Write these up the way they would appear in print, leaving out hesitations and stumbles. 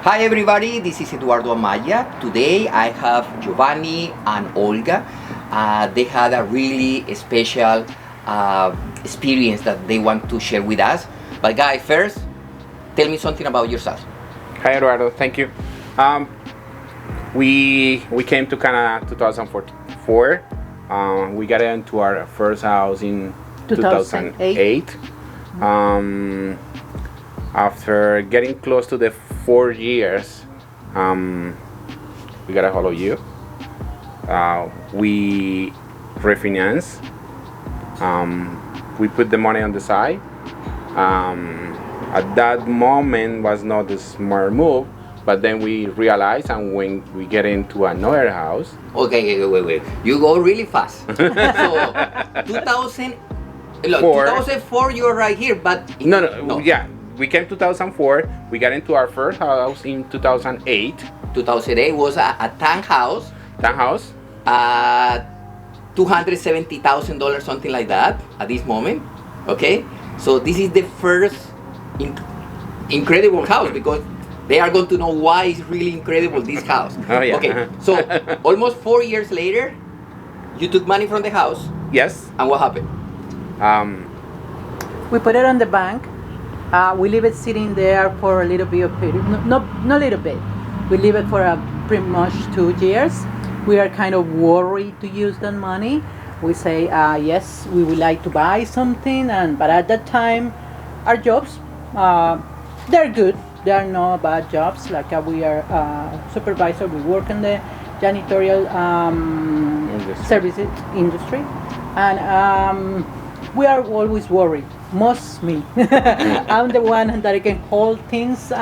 Hi everybody, this is Eduardo Amaya. Today I have Giovanni and Olga. They had a really special experience that they want to share with us. But guys, first, tell me something about yourself. Hi Eduardo, thank you. We came to Canada 2004. We got into our first house in 2008. After getting close to the 4 years, we got a hold of you. We refinance. We put the money on the side. At that moment was not a smart move, but then we realized, and when we get into another house. Okay, wait. You go really fast. So 2004 you're right here, but No. Yeah. We came 2004. We got into our first house in 2008. 2008 was a townhouse. Townhouse. $270,000, something like that, at this moment. Okay, so this is the first incredible house, because they are going to know why it's really incredible, this house. Oh yeah. Okay, so almost 4 years later, you took money from the house. Yes. And what happened? We put it on the bank. We leave it sitting there for a little bit of period. Not little bit. We leave it for pretty much 2 years. We are kind of worried to use that money. We say, yes, we would like to buy something, but at that time, our jobs, they're good. They are not bad jobs. Like we are supervisor, we work in the janitorial services industry, and we are always worried. Most me. I'm the one that can hold things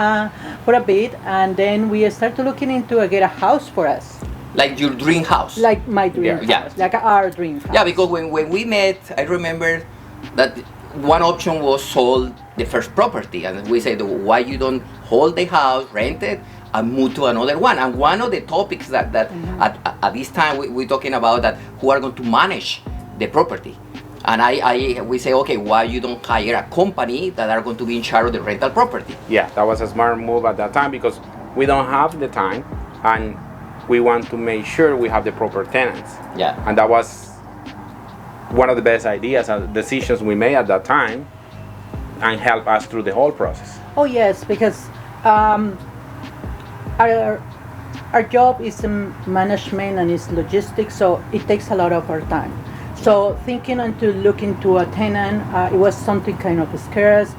for a bit, and then we start to looking into get a house for us. Like your dream house. Like my dream house. Yeah. Like our dream house. Yeah, because when we met, I remember that one option was sold the first property, and we said, why you don't hold the house, rent it, and move to another one? And one of the topics that at this time we're talking about, that who are going to manage the property. And we say, okay, why you don't hire a company that are going to be in charge of the rental property? Yeah, that was a smart move at that time, because we don't have the time, and we want to make sure we have the proper tenants. Yeah. And that was one of the best ideas and decisions we made at that time, and help us through the whole process. Oh yes, because our job is management and is logistics, so it takes a lot of our time. So thinking into looking to a tenant, it was something kind of scarce.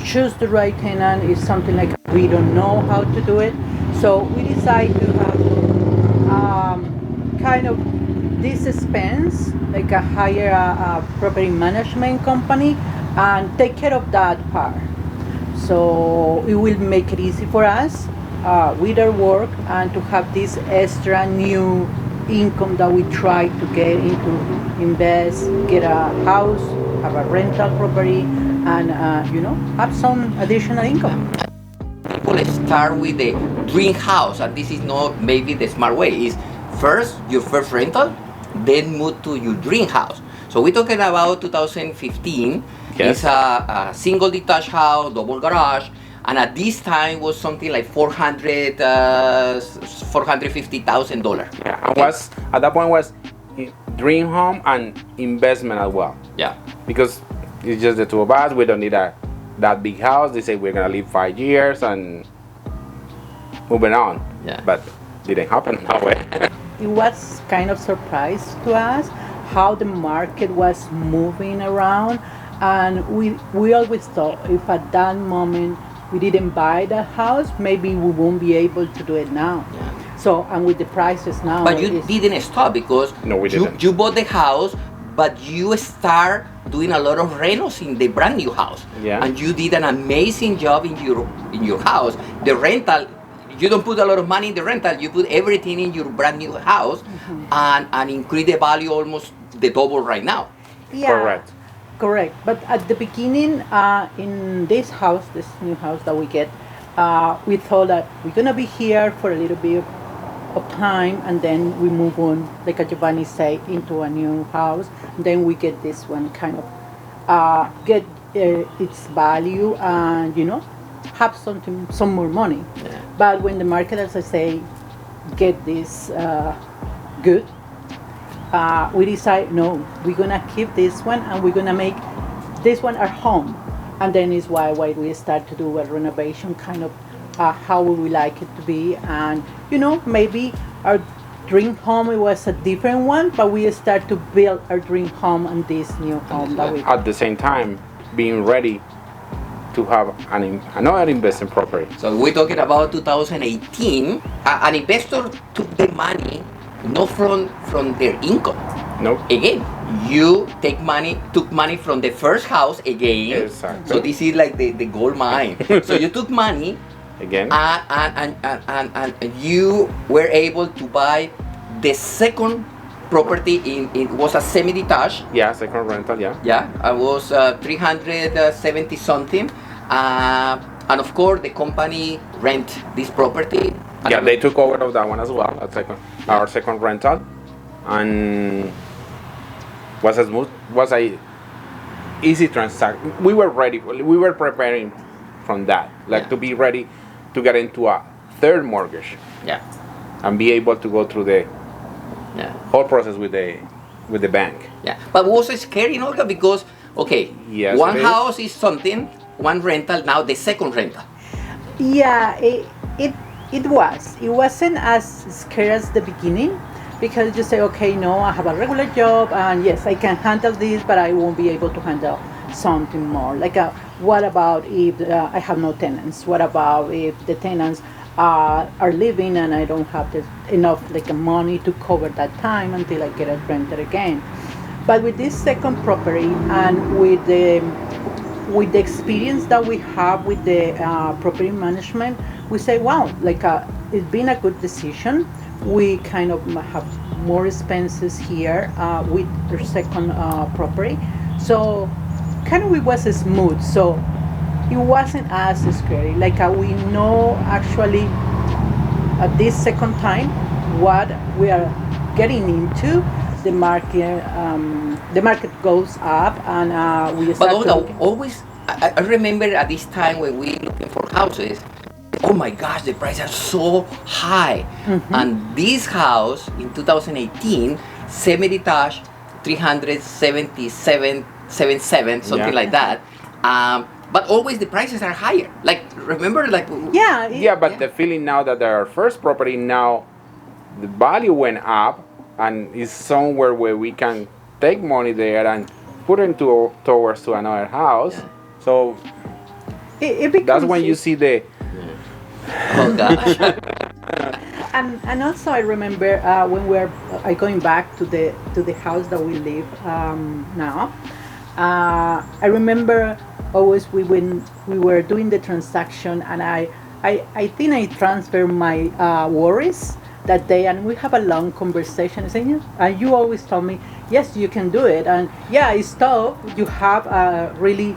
Choose the right tenant is something like we don't know how to do it. So we decided to have kind of this expense, like hire a property management company and take care of that part. So it will make it easy for us with our work, and to have this extra new income that we try to get into, invest, get a house, have a rental property, and have some additional income. People start with the dream house, and this is not maybe the smart way. Is first your first rental, then move to your dream house. So we're talking about 2015. Yes. It's a single detached house, double garage, and at this time was something like $450,000. Yeah, and was at that point was dream home and investment as well. Yeah. Because it's just the two of us. We don't need that big house. They say we're gonna live 5 years and moving on. Yeah. But didn't happen that way. It was kind of surprise to us how the market was moving around, and we always thought if at that moment we didn't buy the house, maybe we won't be able to do it now. Yeah. So, and with the prices now. But you didn't stop, because No, we didn't. You bought the house, but you start doing a lot of renos in the brand new house. Yeah. And you did an amazing job in your house. The rental, you don't put a lot of money in the rental, you put everything in your brand new house, and increase the value almost the double right now. Yeah, correct. But at the beginning, in this house, this new house that we get, we thought that we're gonna be here for a little bit of time, and then we move on, like Giovanni say, into a new house. Then we get this one kind of get its value, and have some more money. Yeah. But when the market, as I say, get this good, we decide no, we're gonna keep this one and we're gonna make this one our home. And then is why we start to do a renovation, kind of how we would like it to be. And maybe our dream home, it was a different one, but we start to build our dream home and this new home that we At the same time, being ready to have another investment property. So we're talking about 2018. An investor took the money not from their income. Nope. Again, you took money from the first house again. Exactly. So this is like the gold mine. So you took money Again. and you were able to buy the second property it was a semi-detached. Yeah, second rental, yeah. Yeah, I was 370 something. And of course, the company rent this property. Yeah, they took over of that one as well. Our second rental, and was a easy transaction. We were ready. We were preparing from that, to be ready to get into a third mortgage. Yeah. And be able to go through the whole process with the bank. Yeah, but it was scary, Olga, because Yes, one it is. house is something, one rental, now the second rental. Yeah, it was. It wasn't as scary as the beginning, because you say, okay, no, I have a regular job, and yes, I can handle this, but I won't be able to handle something more. What about if I have no tenants? What about if the tenants are living and I don't have enough money to cover that time until I get it rented again? But with this second property and with the experience that we have with the property management, we say, wow, it's been a good decision. We kind of have more expenses here with the second property. So kind of it was smooth. So it wasn't as scary. We know actually at this second time what we are getting into. The market goes up, and we start. But Olga, always, I remember at this time when we looking for houses, oh my gosh, the prices are so high. Mm-hmm. And this house in 2018, semi-detached, 377, something like that. But always the prices are higher. Remember, Yeah. But the feeling now that our first property now, the value went up, and is somewhere where we can take money there and put it towards to another house. Yeah. So it becomes, that's when you see the. Oh gosh. And also I remember when we're going back to the house that we live now. I remember always we were doing the transaction, and I think I transferred my worries that day, and we have a long conversation saying, and you always told me, yes, you can do it, and yeah, it's tough, you have really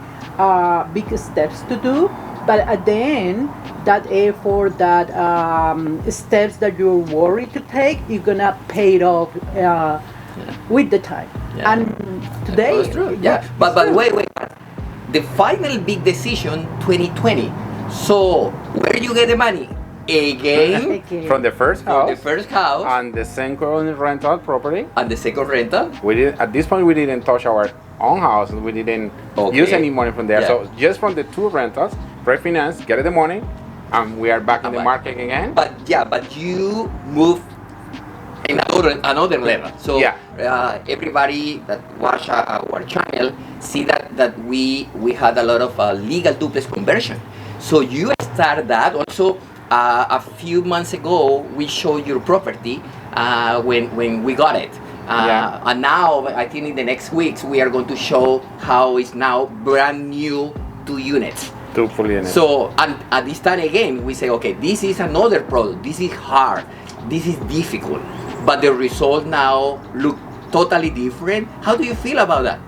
big steps to do, but at the end, that effort, that steps that you're worried to take, you're gonna pay it off with the time. Yeah. And today, That's true. Yeah, but wait. The final big decision, 2020. So where you get the money? Again, From the first house. the first house And the second rental property. and the second rental. At this point we didn't touch our own house. We didn't Okay. use any money from there. Yeah. So just from the two rentals, refinance, get the money, and we are back in the Back. market again. But you move in another level. So Yeah. everybody that watch our channel see that we had a lot of legal duplex conversion. So you start that also. A few months ago, we showed your property when we got it. Yeah. And now, I think in the next weeks, we are going to show how it's now brand new 2 units. To fully in it. So, and at this time again, we say, okay, this is another product. This is hard. This is difficult. But the results now look totally different. How do you feel about that?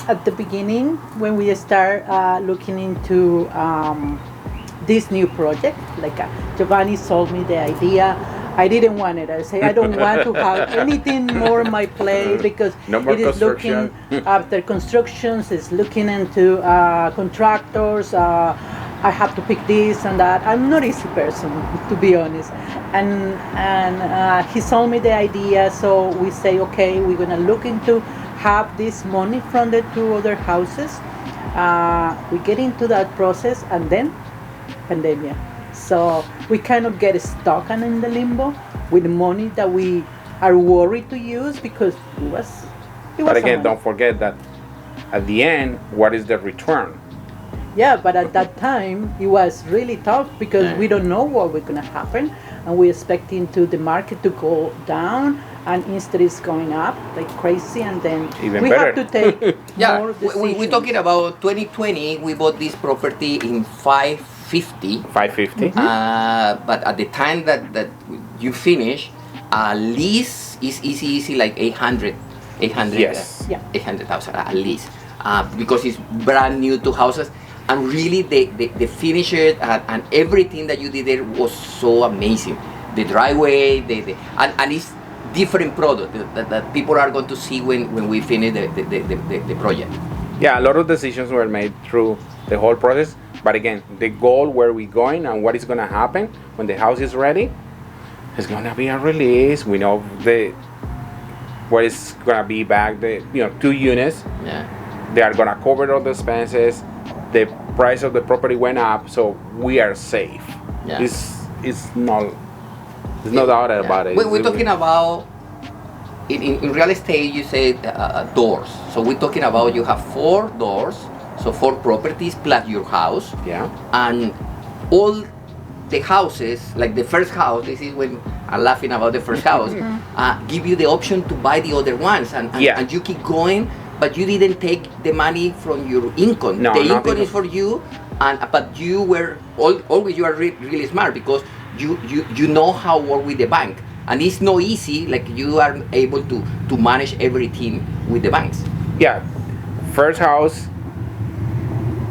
At the beginning, when we start looking into this new project, Giovanni sold me the idea. I didn't want it. I say I don't want to have anything more on my plate because No more it is looking construction. after constructions. It's looking into contractors. I have to pick this and that. I'm not easy person, to be honest. And he sold me the idea, so we say, okay, we're gonna look into have this money from the two other houses. We get into that process, and then pandemic. So we kind of get stuck and in the limbo with the money that we are worried to use because it was But again, a don't forget that at the end, what is the return? yeah, but at that time it was really tough because Yeah. we don't know what was gonna happen, and we're expecting to the market to go down, and instead it's going up like crazy, and then Even we better. have to take Yeah, more decisions. we're talking about 2020. We bought this property in 550. 550. But at the time that you finish, lease is easy like 800, Yes. Yeah. 800,000 at least, because it's brand new to houses, and really the finishes and everything that you did there was so amazing. The driveway, and it's different product that people are going to see when we finish the project. Yeah, a lot of decisions were made through the whole process. But again, the goal, where we going and what is going to happen when the house is ready, is going to be a release. We know what is going to be back. The 2 units, Yeah. they are going to cover all the expenses. The price of the property went up, so we are safe. Yeah. It's no doubt about it. We're talking about in real estate. You said doors. So we're talking about you have 4 doors, so 4 properties plus your house, Yeah. and all the houses, like the first house. This is when I'm laughing about the first house. Give you the option to buy the other ones, and Yeah. and you keep going, but you didn't take the money from your income. No, the nothing. income is for you, but you were always you are really smart because you know how to work with the bank, and it's not easy. Like you are able to manage everything with the banks. Yeah. First house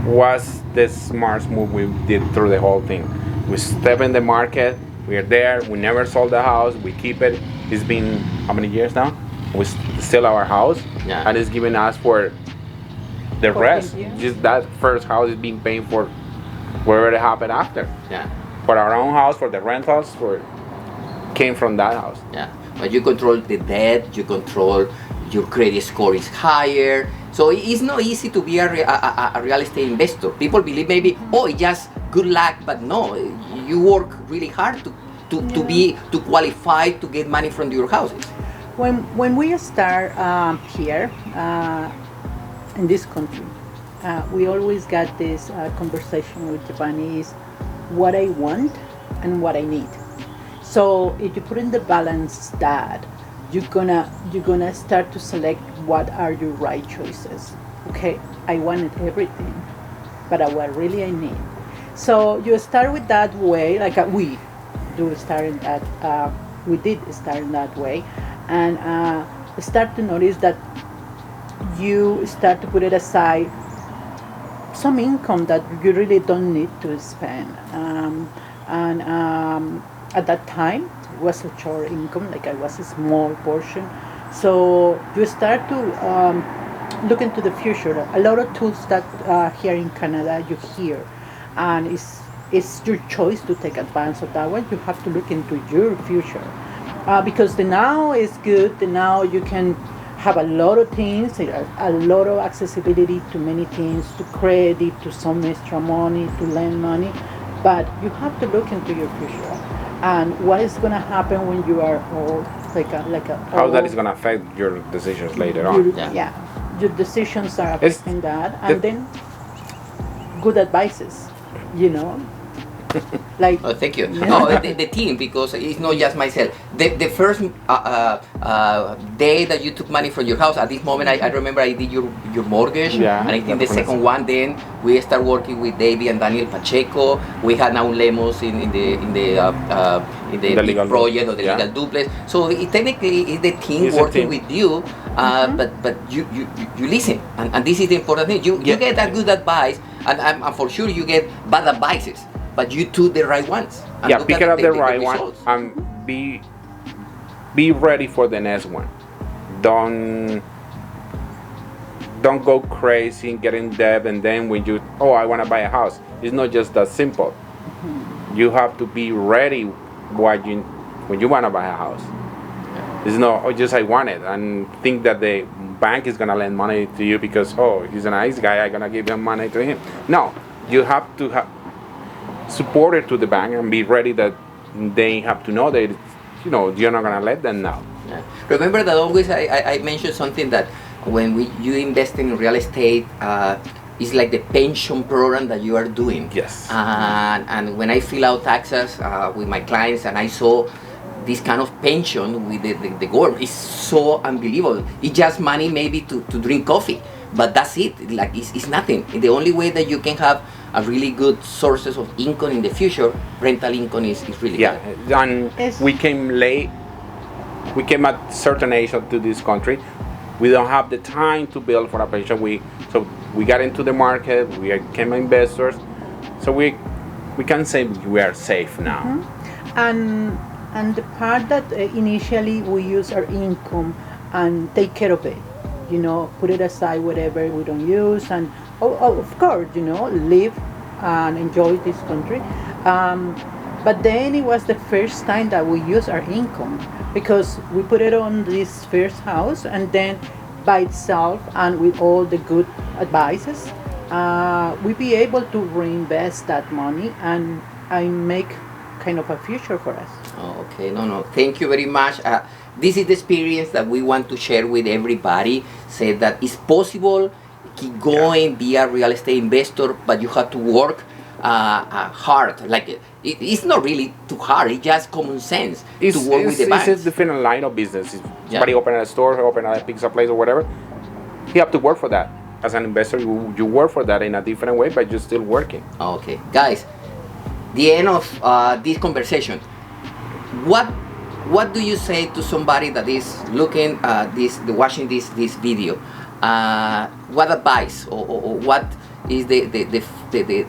was the smartest move we did through the whole thing. We step in the market. We are there. We never sold the house. We keep it. It's been how many years now? We still our house, Yeah. and it's giving us for the 14 rest. years. Just that first house is being paying for whatever it happened after. Yeah. For our own house, for the rentals, came from that house. Yeah, but you control the debt, you control your credit score is higher. So it's not easy to be a real estate investor. People believe maybe, oh, it's just good luck, but no, you work really hard to qualify to get money from your houses. When we start here in this country, we always got this conversation with Japanese, what I want and what I need. So if you put in the balance that, you're gonna start to select what are your right choices. Okay, I wanted everything, but what really I need. So you start with that way, like we do start in that. We did start in that way, and start to notice that you start to put it aside some income that you really don't need to spend. And at that time, it was a short income, like it was a small portion. So you start to look into the future. A lot of tools that here in Canada you hear, and it's your choice to take advantage of that one. You have to look into your future. Because the now is good, the now you can have a lot of things, a lot of accessibility to many things, to credit, to some extra money, to lend money, but you have to look into your future and what is going to happen when you are old, How that is going to affect your decisions later on. Yeah, your decisions are It's- affecting that, and then good advices, you know. Like, Oh, thank you. Yeah. No, the team, because it's not just myself. The first day that you took money from your house, at this moment, I remember I did your mortgage, Yeah, and I think the that's second one. Then we start working with David and Daniel Pacheco. We had now Lemos in the The big legal project or the yeah. legal duplex. So technically, it's the team It's a working team. with you. But you listen, and this is the important thing. You Yeah. get a good advice, and for sure you get bad advices. But you took the right ones. And Yeah, look pick at up the good right one. results. be ready for the next one. Don't go crazy and get in debt, and then when you I want to buy a house, it's not just that simple. You have to be ready when you want to buy a house. It's not just I want it and think that the bank is gonna lend money to you because he's a nice guy, I'm gonna give him money to him. No, you have to have support it to the bank and be ready that they have to know that you're not gonna let them know. Yeah. Remember that always I mentioned something that when you invest in real estate, it's like the pension program that you are doing. Yes. And when I fill out taxes with my clients and I saw this kind of pension with the government, it's so unbelievable. It's just money maybe to drink coffee, but that's it. Like it's nothing. The only way that you can have a really good sources of income in the future, rental income is really good. And we came late. We came at certain age to this country. We don't have the time to build for a pension. So we got into the market. We became investors. So we can say we are safe now. Mm-hmm. And the part that initially we use our income and take care of it, put it aside whatever we don't use, and of course, live and enjoy this country. But then it was the first time that we use our income because we put it on this first house, and then by itself and with all the good advices, we be able to reinvest that money and make kind of a future for us. Okay, no, thank you very much. This is the experience that we want to share with everybody. Say that it's possible, keep going, be a real estate investor, but you have to work hard. Like it's not really too hard. It's just common sense to work with the banks. It's a different line of business. If somebody open a store, open a pizza place or whatever, you have to work for that. As an investor, you work for that in a different way, but you're still working. Okay, guys, the end of this conversation. What do you say to somebody that is looking watching this video? What advice or what is the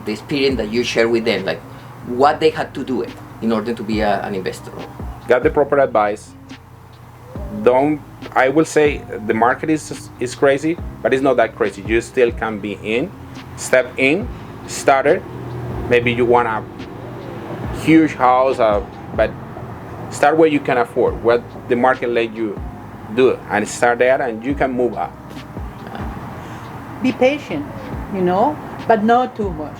experience that you share with them? Like what they had to do it in order to be an investor? Got the proper advice. I will say the market is crazy, but it's not that crazy. You still can be step in, started. Maybe you want a huge house, but start where you can afford, what the market let you do, and start there, and you can move up. Be patient, but not too much.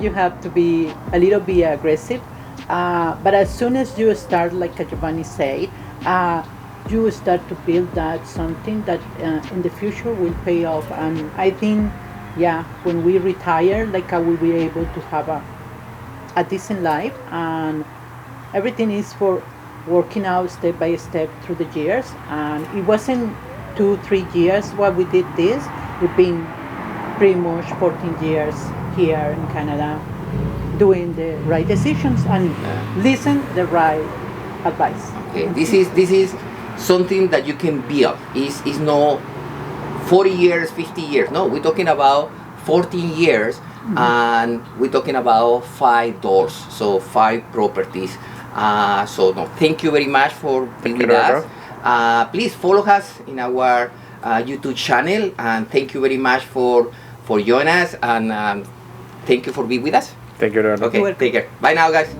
You have to be a little bit aggressive, but as soon as you start, like Giovanni said, you start to build that something that in the future will pay off. And I think, when we retire, we will be able to have a decent life, and everything is for working out step by step through the years. And it wasn't 2-3 years what we did this. We've been pretty much 14 years here in Canada doing the right decisions and listen the right advice. Okay, this is something that you can build. It's not 40 years, 50 years. No, we're talking about 14 years, and we're talking about 5 doors, so 5 properties. Thank you very much for being with us. Please follow us in our YouTube channel, and thank you very much for joining us, and thank you for being with us. Thank you, Leonardo. Okay, take care. Bye now, guys.